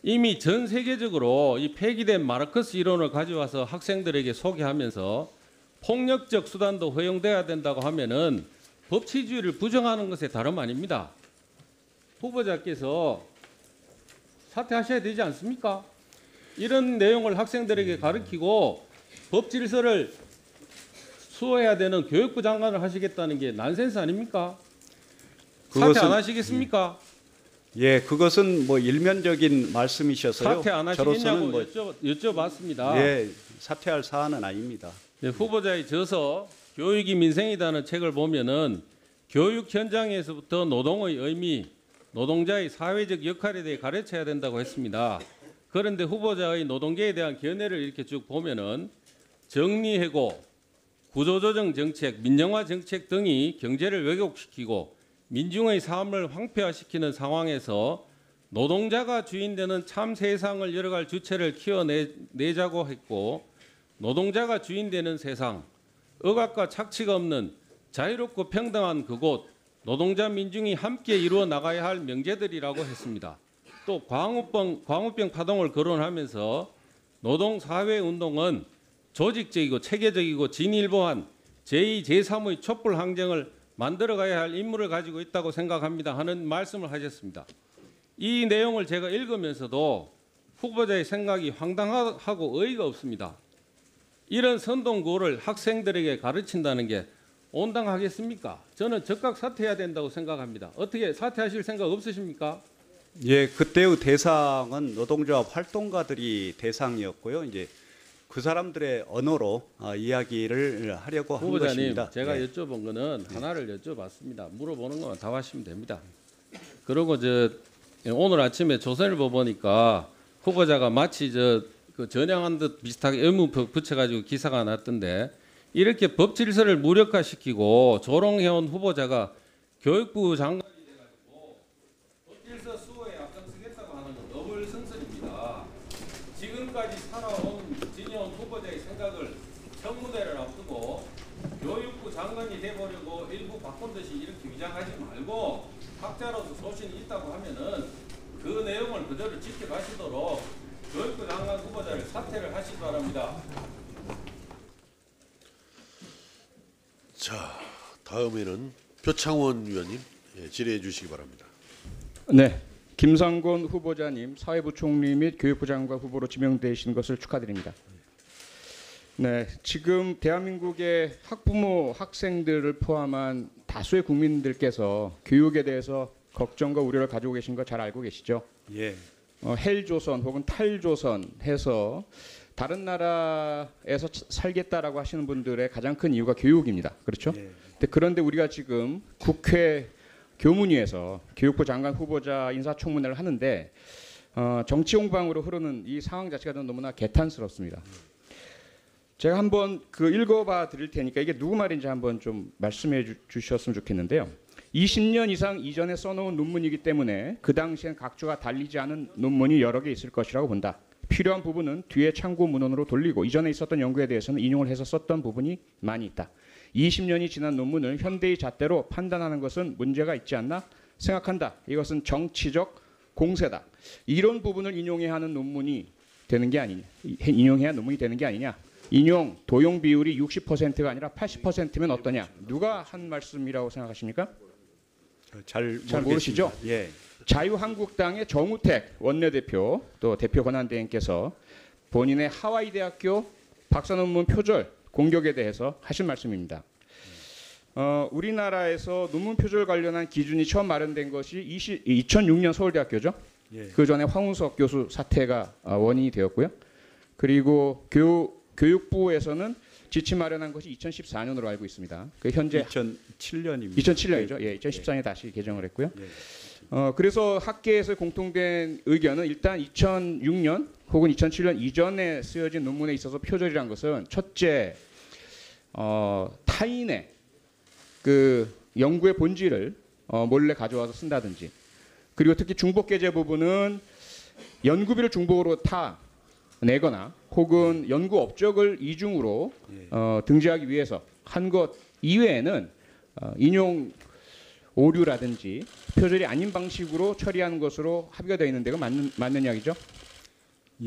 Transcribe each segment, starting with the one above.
이미 전 세계적으로 이 폐기된 마르크스 이론을 가져와서 학생들에게 소개하면서 폭력적 수단도 허용돼야 된다고 하면은 법치주의를 부정하는 것에 다름 아닙니다. 후보자께서 사퇴하셔야 되지 않습니까? 이런 내용을 학생들에게 가르치고 법 질서를 수호해야 되는 교육부 장관을 하시겠다는 게 난센스 아닙니까? 사퇴 안 하시겠습니까? 예, 그것은 뭐 일면적인 말씀이셔서요. 사퇴 안 하시겠냐고 여쭤봤습니다. 예, 사퇴할 사안은 아닙니다. 네, 후보자의 저서 교육이 민생이다는 책을 보면은 교육 현장에서부터 노동의 의미, 노동자의 사회적 역할에 대해 가르쳐야 된다고 했습니다. 그런데 후보자의 노동계에 대한 견해를 이렇게 쭉 보면은 정리해고, 구조조정 정책, 민영화 정책 등이 경제를 왜곡시키고 민중의 삶을 황폐화시키는 상황에서 노동자가 주인되는 참 세상을 열어갈 주체를 키워내자고 했고, 노동자가 주인되는 세상, 억압과 착취가 없는 자유롭고 평등한 그곳, 노동자 민중이 함께 이루어 나가야 할 명제들이라고 했습니다. 또 광우병 파동을 거론하면서 노동사회운동은 조직적이고 체계적이고 진일보한 제2, 제3의 촛불 항쟁을 만들어가야 할 임무를 가지고 있다고 생각합니다 하는 말씀을 하셨습니다. 이 내용을 제가 읽으면서도 후보자의 생각이 황당하고 어이가 없습니다. 이런 선동구호를 학생들에게 가르친다는 게 온당하겠습니까? 저는 즉각 사퇴해야 된다고 생각합니다. 어떻게 사퇴하실 생각 없으십니까? 예, 그때의 대상은 노동조합 활동가들이 대상이었고요. 이제 그 사람들의 언어로 이야기를 하려고 한 후보자님, 것입니다. 제가 예. 여쭤본 거는 하나를 여쭤봤습니다. 물어보는 것만 답하시면 됩니다. 그리고 오늘 아침에 조선일보 보니까 후보자가 마치 그 전향한 듯 비슷하게 의무 붙여가지고 기사가 났던데, 이렇게 법 질서를 무력화시키고 조롱해온 후보자가 교육부 장관이 돼가지고 법 질서 수호에 앞장서겠다고 하는 건 어불성설입니다. 지금까지 지내온 후보자의 생각을 청문회를 앞두고 교육부 장관이 돼보려고 일부 바꾼 듯이 이렇게 위장하지 말고 학자로서 소신이 있다고 하면은 그 내용을 그대로 지켜가시도록 교육부 장관 후보자를 사퇴를 하시기 바랍니다. 자, 다음에는 표창원 위원님 질의해 주시기 바랍니다. 네, 김상곤 후보자님 사회부총리 및 교육부 장관 후보로 지명되신 것을 축하드립니다. 네, 지금 대한민국의 학부모, 학생들을 포함한 다수의 국민들께서 교육에 대해서 걱정과 우려를 가지고 계신 거 잘 알고 계시죠? 예. 헬조선 혹은 탈조선 해서 다른 나라에서 살겠다라고 하시는 분들의 가장 큰 이유가 교육입니다. 그렇죠? 예. 그런데 우리가 지금 국회 교문위에서 교육부 장관 후보자 인사청문회를 하는데 정치 공방으로 흐르는 이 상황 자체가 너무나 개탄스럽습니다. 제가 한번 읽어봐 드릴 테니까 이게 누구 말인지 한번 좀 말씀해 주셨으면 좋겠는데요. 20년 이상 이전에 써놓은 논문이기 때문에 그 당시엔 각주가 달리지 않은 논문이 여러 개 있을 것이라고 본다. 필요한 부분은 뒤에 참고 문헌으로 돌리고 이전에 있었던 연구에 대해서는 인용을 해서 썼던 부분이 많이 있다. 20년이 지난 논문을 현대의 잣대로 판단하는 것은 문제가 있지 않나 생각한다. 이것은 정치적 공세다. 이런 부분을 인용해야 하는 논문이 되는 게 아니냐. 인용해야 논문이 되는 게 아니냐. 인용, 도용 비율이 60%가 아니라 80%면 어떠냐. 누가 한 말씀이라고 생각하십니까? 잘 모르시죠? 예. 자유한국당의 정우택 원내대표 또 대표 권한대행께서 본인의 하와이 대학교 박사 논문 표절 공격에 대해서 하신 말씀입니다. 우리나라에서 논문 표절 관련한 기준이 처음 마련된 것이 2006년 서울대학교죠. 예. 그 전에 황우석 교수 사퇴가 원인이 되었고요. 그리고 교육부에서는 지침 마련한 것이 2014년으로 알고 있습니다. 그 현재 2007년입니다. 2007년이죠. 예, 2014년에 다시 개정을 했고요. 그래서 학계에서 공통된 의견은 일단 2006년 혹은 2007년 이전에 쓰여진 논문에 있어서 표절이란 것은 첫째 타인의 그 연구의 본질을 몰래 가져와서 쓴다든지, 그리고 특히 중복게재 부분은 연구비를 중복으로 내거나 혹은 연구 업적을 이중으로 등재하기 위해서 한 것 이외에는 인용 오류라든지 표절이 아닌 방식으로 처리하는 것으로 합의가 되어 있는데 그 맞는 이야기죠?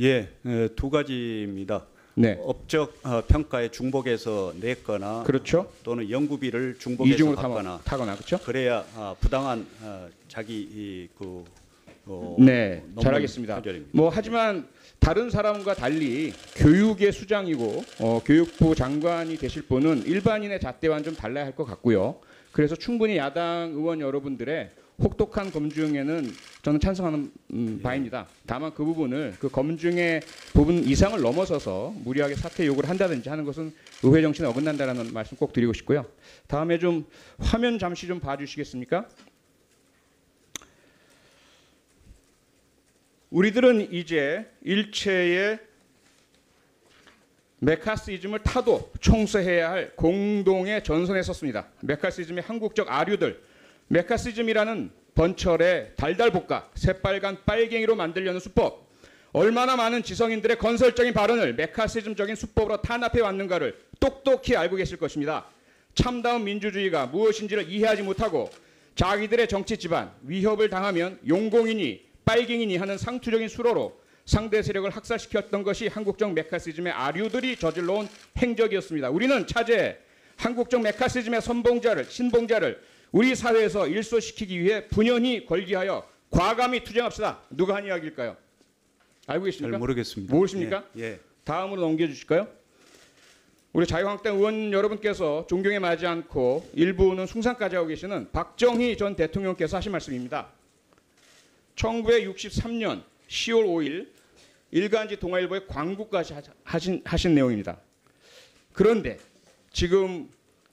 예, 두 가지입니다. 네, 업적 평가에 중복해서 냈거나 그렇죠. 또는 연구비를 중복해서 이중으로 받거나 타거나 그렇죠? 그래야 부당한 자기 네, 논문 잘하겠습니다. 표절입니다. 뭐 하지만 다른 사람과 달리 교육의 수장이고 교육부 장관이 되실 분은 일반인의 잣대와는 좀 달라야 할 것 같고요. 그래서 충분히 야당 의원 여러분들의 혹독한 검증에는 저는 찬성하는 바입니다. 다만 그 부분을 그 검증의 부분 이상을 넘어서서 무리하게 사퇴 요구를 한다든지 하는 것은 의회 정신에 어긋난다라는 말씀 꼭 드리고 싶고요. 다음에 좀 화면 잠시 좀 봐주시겠습니까? 우리들은 이제 일체의 메카시즘을 타도 청소해야 할 공동의 전선에 섰습니다. 메카시즘의 한국적 아류들, 메카시즘이라는 번철의 달달볶아 새빨간 빨갱이로 만들려는 수법, 얼마나 많은 지성인들의 건설적인 발언을 메카시즘적인 수법으로 탄압해 왔는가를 똑똑히 알고 계실 것입니다. 참다운 민주주의가 무엇인지를 이해하지 못하고 자기들의 정치 지반, 위협을 당하면 용공이니 빨갱이니 하는 상투적인 수로로 상대 세력을 학살시켰던 것이 한국적 메카시즘의 아류들이 저질러온 행적이었습니다. 우리는 차제 한국적 메카시즘의 선봉자를 신봉자를 우리 사회에서 일소시키기 위해 분연히 걸기하여 과감히 투쟁합시다. 누가 한 이야기일까요? 알고 계십니까? 잘 모르겠습니다. 모르십니까? 예. 다음으로 넘겨주실까요? 우리 자유한국당 의원 여러분께서 존경에 맞지 않고 일부는 숭상까지 하고 계시는 박정희 전 대통령께서 하신 말씀입니다. 1963년 10월 5일 일간지 동아일보의 광고까지 하신 내용입니다. 그런데 지금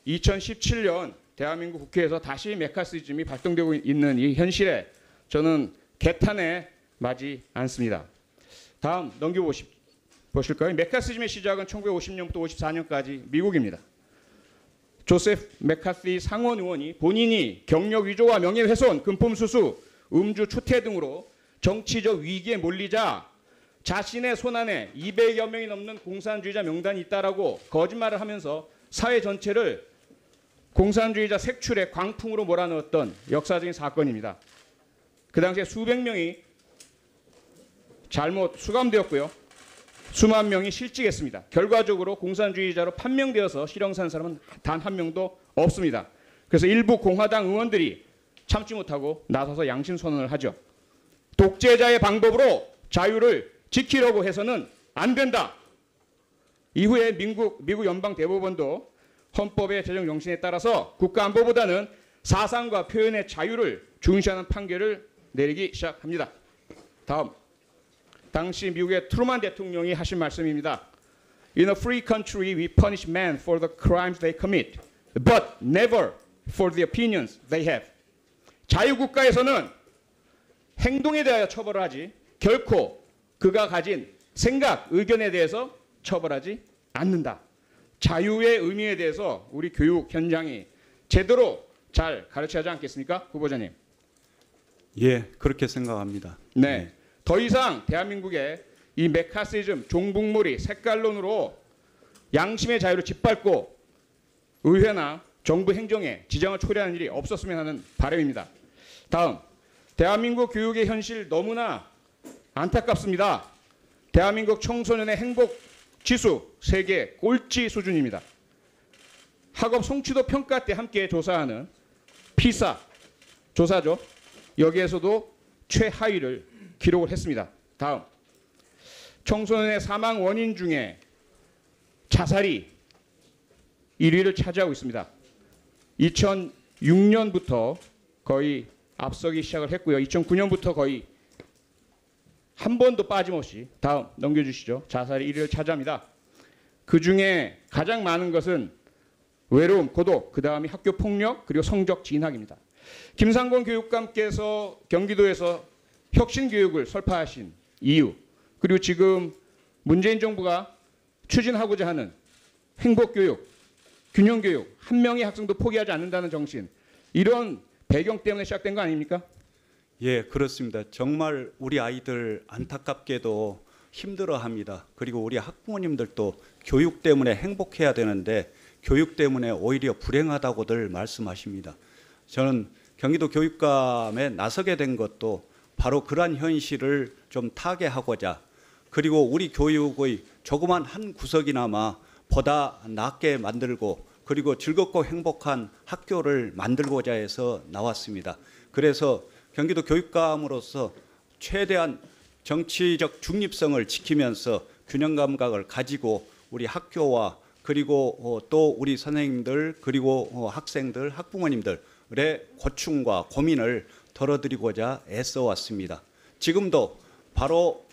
2017년 대한민국 국회에서 다시 메카시즘이 발동되고 있는 이 현실에 저는 개탄에 맞지 않습니다. 다음 보실까요? 메카시즘의 시작은 1950년부터 54년까지 미국입니다. 조세프 메카시 상원 의원이 본인이 경력 위조와 명예훼손, 금품수수, 음주 추태 등으로 정치적 위기에 몰리자 자신의 손안에 200여 명이 넘는 공산주의자 명단이 있다라고 거짓말을 하면서 사회 전체를 공산주의자 색출의 광풍으로 몰아넣었던 역사적인 사건입니다. 그 당시에 수백 명이 잘못 수감되었고요. 수만 명이 실직했습니다. 결과적으로 공산주의자로 판명되어서 실형 산 사람은 단 한 명도 없습니다. 그래서 일부 공화당 의원들이 참지 못하고 나서서 양심 선언을 하죠. 독재자의 방법으로 자유를 지키려고 해서는 안 된다. 이후에 미국 연방 대법원도 헌법의 제정 정신에 따라서 국가안보보다는 사상과 표현의 자유를 중시하는 판결을 내리기 시작합니다. 다음, 당시 미국의 트루만 대통령이 하신 말씀입니다. In a free country, we punish men for the crimes they commit, but never for the opinions they have. 자유국가에서는 행동에 대하여 처벌을 하지 결코 그가 가진 생각, 의견에 대해서 처벌하지 않는다. 자유의 의미에 대해서 우리 교육 현장이 제대로 잘 가르쳐야 하지 않겠습니까? 후보자님. 예, 그렇게 생각합니다. 네. 더 이상 대한민국의 이 메카시즘, 종북몰이, 색깔론으로 양심의 자유를 짓밟고 의회나 정부 행정에 지장을 초래하는 일이 없었으면 하는 바람입니다. 다음, 대한민국 교육의 현실 너무나 안타깝습니다. 대한민국 청소년의 행복 지수 세계 꼴찌 수준입니다. 학업 성취도 평가 때 함께 조사하는 피사 조사죠. 여기에서도 최하위를 기록을 했습니다. 다음, 청소년의 사망 원인 중에 자살이 1위를 차지하고 있습니다. 2006년부터 거의 앞서기 시작을 했고요. 2009년부터 거의 한 번도 빠짐없이 다음 넘겨주시죠. 자살이 1위를 차지합니다. 그중에 가장 많은 것은 외로움, 고독, 그 다음이 학교 폭력, 그리고 성적 진학입니다. 김상곤 교육감께서 경기도에서 혁신교육을 설파하신 이유, 그리고 지금 문재인 정부가 추진하고자 하는 행복교육, 균형교육, 한 명의 학생도 포기하지 않는다는 정신, 이런 배경 때문에 시작된 거 아닙니까? 예, 그렇습니다. 정말 우리 아이들 안타깝게도 힘들어합니다. 그리고 우리 학부모님들도 교육 때문에 행복해야 되는데 교육 때문에 오히려 불행하다고들 말씀하십니다. 저는 경기도 교육감에 나서게 된 것도 바로 그러한 현실을 좀 타개하고자, 그리고 우리 교육의 조그만 한 구석이나마 보다 낫게 만들고 그리고 즐겁고 행복한 학교를 만들고자 해서 나왔습니다. 그래서 경기도 교육감으로서 최대한 정치적 중립성을 지키면서 균형 감각을 가지고 우리 학교와 그리고 또 우리 선생님들 그리고 학생들, 학부모님들의 고충과 고민을 덜어드리고자 애써 왔습니다. 지금도 바로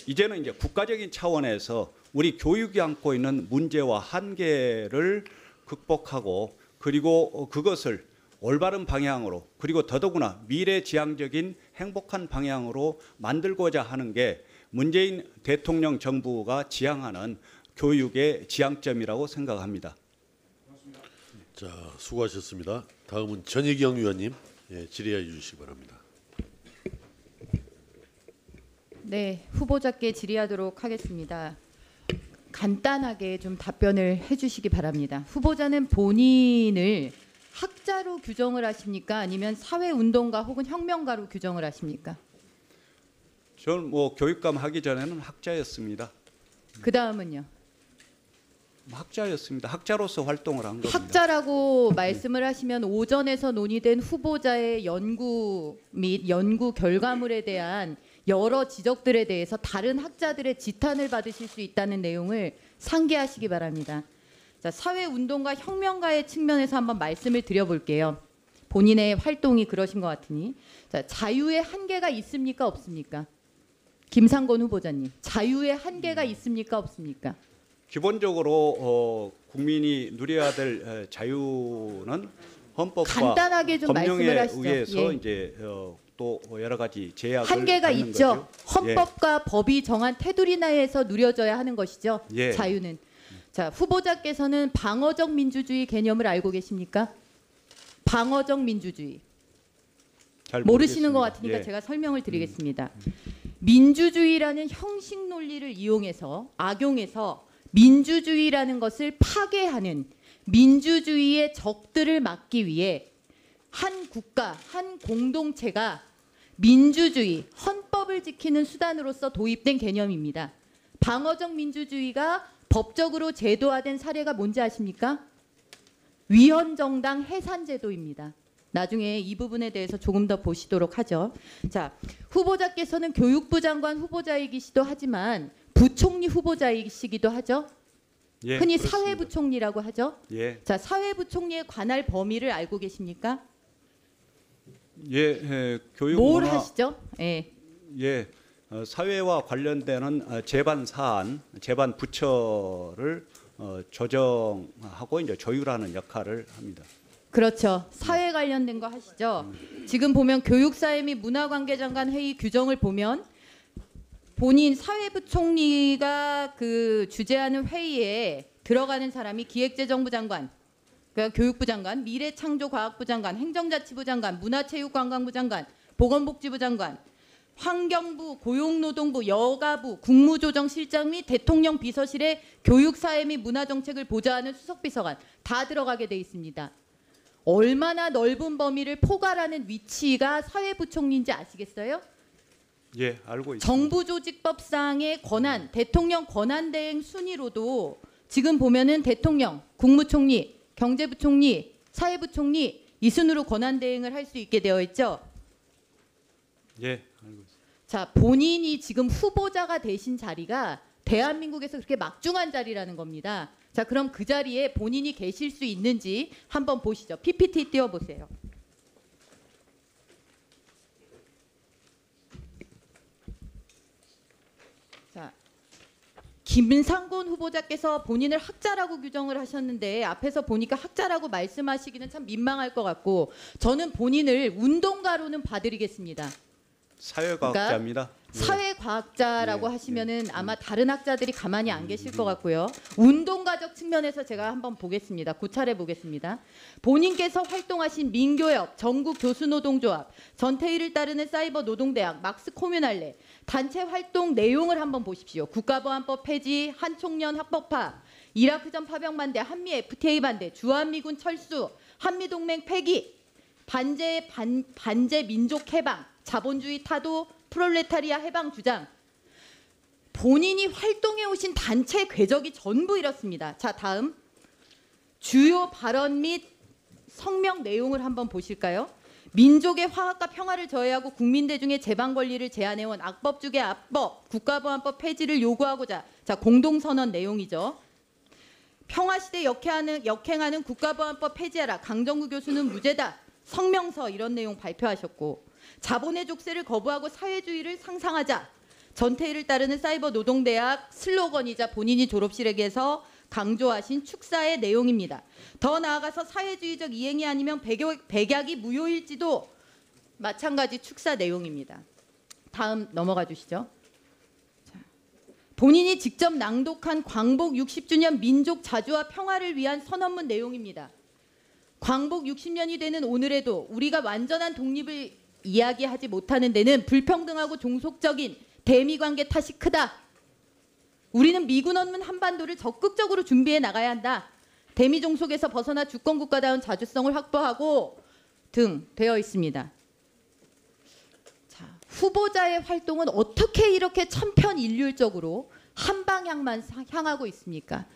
이제는 이제 국가적인 차원에서 우리 교육이 안고 있는 문제와 한계를 극복하고 그리고 그것을 올바른 방향으로 그리고 더더구나 미래지향적인 행복한 방향으로 만들고자 하는 게 문재인 대통령 정부가 지향하는 교육의 지향점이라고 생각합니다. 자, 수고하셨습니다. 다음은 전혜경 의원님 질의해 주시기 바랍니다. 네, 후보자께 질의하도록 하겠습니다. 간단하게 좀 답변을 해주시기 바랍니다. 후보자는 본인을 학자로 규정을 하십니까? 아니면 사회운동가 혹은 혁명가로 규정을 하십니까? 저는 뭐 교육감 하기 전에는 학자였습니다. 그 다음은요? 학자였습니다. 학자로서 활동을 한 겁니다. 학자라고 말씀을 하시면 오전에서 논의된 후보자의 연구 및 연구 결과물에 대한 여러 지적들에 대해서 다른 학자들의 지탄을 받으실 수 있다는 내용을 상기하시기 바랍니다. 자, 사회운동가 혁명가의 측면에서 한번 말씀을 드려볼게요. 본인의 활동이 그러신 것 같으니. 자, 자유의 한계가 있습니까? 없습니까? 김상곤 후보자님, 자유의 한계가 있습니까? 없습니까? 기본적으로 국민이 누려야 될 자유는 헌법과 간단하게 좀 말씀을 법령에 하시죠. 의해서 예. 이제 또 여러 가지 제약을 한계가 받는 있죠. 거죠. 헌법과 법이 정한 테두리 내에서 누려져야 하는 것이죠. 예. 자유는. 자, 후보자께서는 방어적 민주주의 개념을 알고 계십니까? 방어적 민주주의. 잘 모르시는 것 모르겠습니다. 같으니까 예. 제가 설명을 드리겠습니다. 민주주의라는 형식 논리를 이용해서 악용해서 민주주의라는 것을 파괴하는 민주주의의 적들을 막기 위해 한 국가, 한 공동체가 민주주의, 헌법을 지키는 수단으로서 도입된 개념입니다. 방어적 민주주의가 법적으로 제도화된 사례가 뭔지 아십니까? 위헌정당 해산제도입니다. 나중에 이 부분에 대해서 조금 더 보시도록 하죠. 자, 후보자께서는 교육부 장관 후보자이기도 하지만 부총리 후보자이시기도 하죠. 예, 흔히 그렇습니다. 사회부총리라고 하죠. 예, 자, 사회부총리의 관할 범위를 알고 계십니까? 교육 뭘 문화, 하시죠? 예. 사회와 관련되는 재반 사안, 재반 부처를 조정하고 이제 조율하는 역할을 합니다. 그렇죠. 사회 관련된 거 하시죠. 지금 보면 교육사회 및 문화관계장관 회의 규정을 보면 본인 사회부총리가 그 주재하는 회의에 들어가는 사람이 기획재정부 장관, 그러니까 교육부 장관, 미래창조과학부 장관, 행정자치부 장관, 문화체육관광부 장관, 보건복지부 장관, 환경부, 고용노동부, 여가부, 국무조정실장 및 대통령 비서실의 교육사회 및 문화정책을 보좌하는 수석비서관 다 들어가게 돼 있습니다. 얼마나 넓은 범위를 포괄하는 위치가 사회부총리인지 아시겠어요? 예, 알고 있습니다. 정부조직법상의 권한, 대통령 권한대행 순위로도 지금 보면은 대통령, 국무총리, 경제부총리, 사회부총리 이 순으로 권한대행을 할 수 있게 되어 있죠. 예, 알고 있습니다. 자, 본인이 지금 후보자가 되신 자리가 대한민국에서 그렇게 막중한 자리라는 겁니다. 자, 그럼 그 자리에 본인이 계실 수 있는지 한번 보시죠. PPT 띄워보세요. 자, 김상곤 후보자께서 본인을 학자라고 규정을 하셨는데 앞에서 보니까 학자라고 말씀하시기는 참 민망할 것 같고 저는 본인을 운동가로는 봐드리겠습니다. 사회과학자입니다. 사회과학자라고 하시면은 아마 다른 학자들이 가만히 안 계실 것 같고요. 운동가적 측면에서 제가 한번 보겠습니다. 고찰해 보겠습니다. 본인께서 활동하신 민교협, 전국교수노동조합, 전태일을 따르는 사이버노동대학, 막스코뮤날레 단체 활동 내용을 한번 보십시오. 국가보안법 폐지, 한총련 합법화, 이라크전 파병 반대, 한미 FTA 반대, 주한미군 철수, 한미동맹 폐기, 반제 민족 해방, 자본주의 타도, 프롤레타리아 해방 주장. 본인이 활동해 오신 단체 궤적이 전부 이렇습니다. 자, 다음 주요 발언 및 성명 내용을 한번 보실까요? 민족의 화합과 평화를 저해하고 국민 대중의 재방 권리를 제한해온 악법중의 악법, 국가보안법 폐지를 요구하고자, 자, 공동선언 내용이죠. 평화시대 역행하는 국가보안법 폐지하라. 강정구 교수는 무죄다. 성명서 이런 내용 발표하셨고, 자본의 족쇄를 거부하고 사회주의를 상상하자. 전태일을 따르는 사이버 노동대학 슬로건이자 본인이 졸업실에게서 강조하신 축사의 내용입니다. 더 나아가서 사회주의적 이행이 아니면 백약이 무효일지도 마찬가지 축사 내용입니다. 다음 넘어가 주시죠. 자, 본인이 직접 낭독한 광복 60주년 민족 자주와 평화를 위한 선언문 내용입니다. 광복 60년이 되는 오늘에도 우리가 완전한 독립을 이야기하지 못하는 데는 불평등하고 종속적인 대미관계 탓이 크다. 우리는 미군 없는 한반도를 적극적으로 준비해 나가야 한다. 대미 종속에서 벗어나 주권국가다운 자주성을 확보하고 등 되어 있습니다. 자, 후보자의 활동은 어떻게 이렇게 천편일률적으로 한 방향만 향하고 있습니까?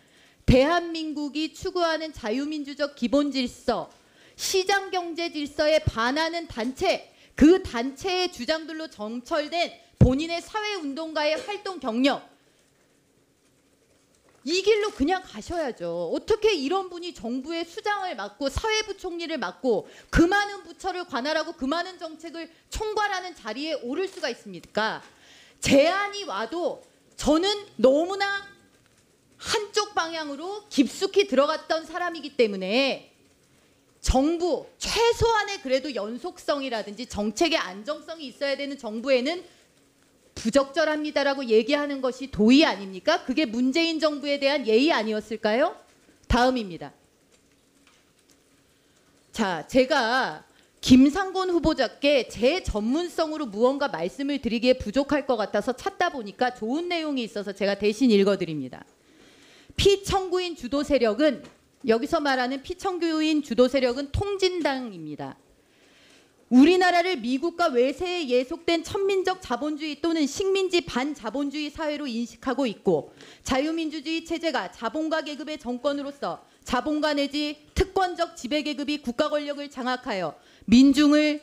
대한민국이 추구하는 자유민주적 기본 질서, 시장 경제 질서에 반하는 단체, 그 단체의 주장들로 점철된 본인의 사회운동가의 활동 경력, 이 길로 그냥 가셔야죠. 어떻게 이런 분이 정부의 수장을 맡고 사회부총리를 맡고 그 많은 부처를 관할하고 그 많은 정책을 총괄하는 자리에 오를 수가 있습니까? 제안이 와도 저는 너무나 한쪽 방향으로 깊숙이 들어갔던 사람이기 때문에 정부, 최소한의 그래도 연속성이라든지 정책의 안정성이 있어야 되는 정부에는 부적절합니다라고 얘기하는 것이 도의 아닙니까? 그게 문재인 정부에 대한 예의 아니었을까요? 다음입니다. 자, 제가 김상곤 후보자께 제 전문성으로 무언가 말씀을 드리기에 부족할 것 같아서 찾다 보니까 좋은 내용이 있어서 제가 대신 읽어드립니다. 피청구인 주도 세력은, 여기서 말하는 피청구인 주도 세력은 통진당입니다. 우리나라를 미국과 외세에 예속된 천민적 자본주의 또는 식민지 반자본주의 사회로 인식하고 있고, 자유민주주의 체제가 자본가 계급의 정권으로서 자본가 내지 특권적 지배계급이 국가 권력을 장악하여 민중을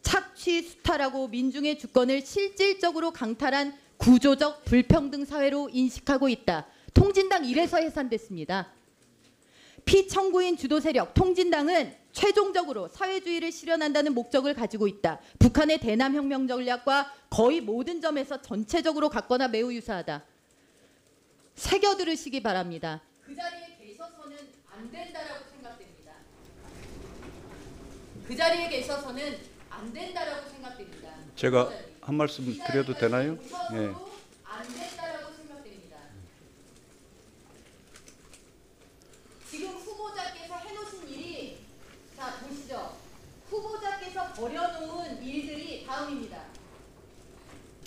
착취 수탈하고 민중의 주권을 실질적으로 강탈한 구조적 불평등 사회로 인식하고 있다. 통진당 이래서 해산됐습니다. 피청구인 주도 세력 통진당은 최종적으로 사회주의를 실현한다는 목적을 가지고 있다. 북한의 대남혁명 전략과 거의 모든 점에서 전체적으로 같거나 매우 유사하다. 새겨 들으시기 바랍니다. 그 자리에 계셔서는 안 된다라고 생각됩니다. 그 자리에 계셔서는 안 된다라고 생각됩니다. 제가 한 말씀 드려도 되나요? 예. 안 된다라고 생각됩니다. 지금 후보자께서 해놓으신 일이, 자 보시죠. 후보자께서 벌여놓은 일들이 다음입니다.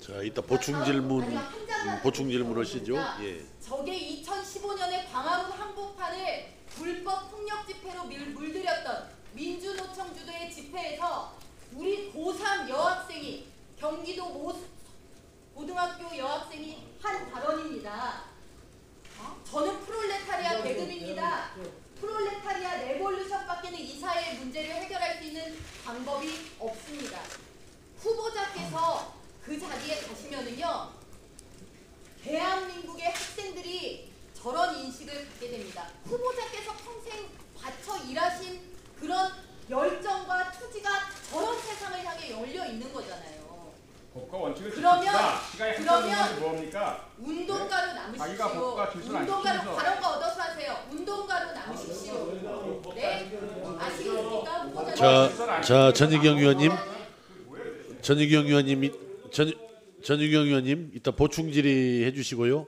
자, 이따 보충 질문 하시죠. 예. 저게 2015년에 광화문 한복판을 불법 폭력 집회로 물들였던 민주노총 주도의 집회에서 우리 고3 여학생이, 경기도 고등학교 여학생이 한 발언입니다. 저는 프롤레타리아 계급입니다. 프롤레타리아 레볼루션밖에는 이 사회의 문제를 해결할 수 있는 방법이 없습니다. 후보자께서 그 자리에 가시면은요, 대한민국의 학생들이 저런 인식을 갖게 됩니다. 후보자께서 평생 바쳐 일하신 그런 열정과 투지가 저런 세상을 향해 열려 있는 거잖아요. 법과 원칙을 그러면 뭡니까? 운동가로 자기가 남으십시오. 법과 질서를 안 운동가로 지키면서. 다른 거 얻어서 하세요. 운동가로 남으십시오. 네? 아시겠습니까? 후보자. 자, 전희경 의원님 이따 보충 질의해 주시고요.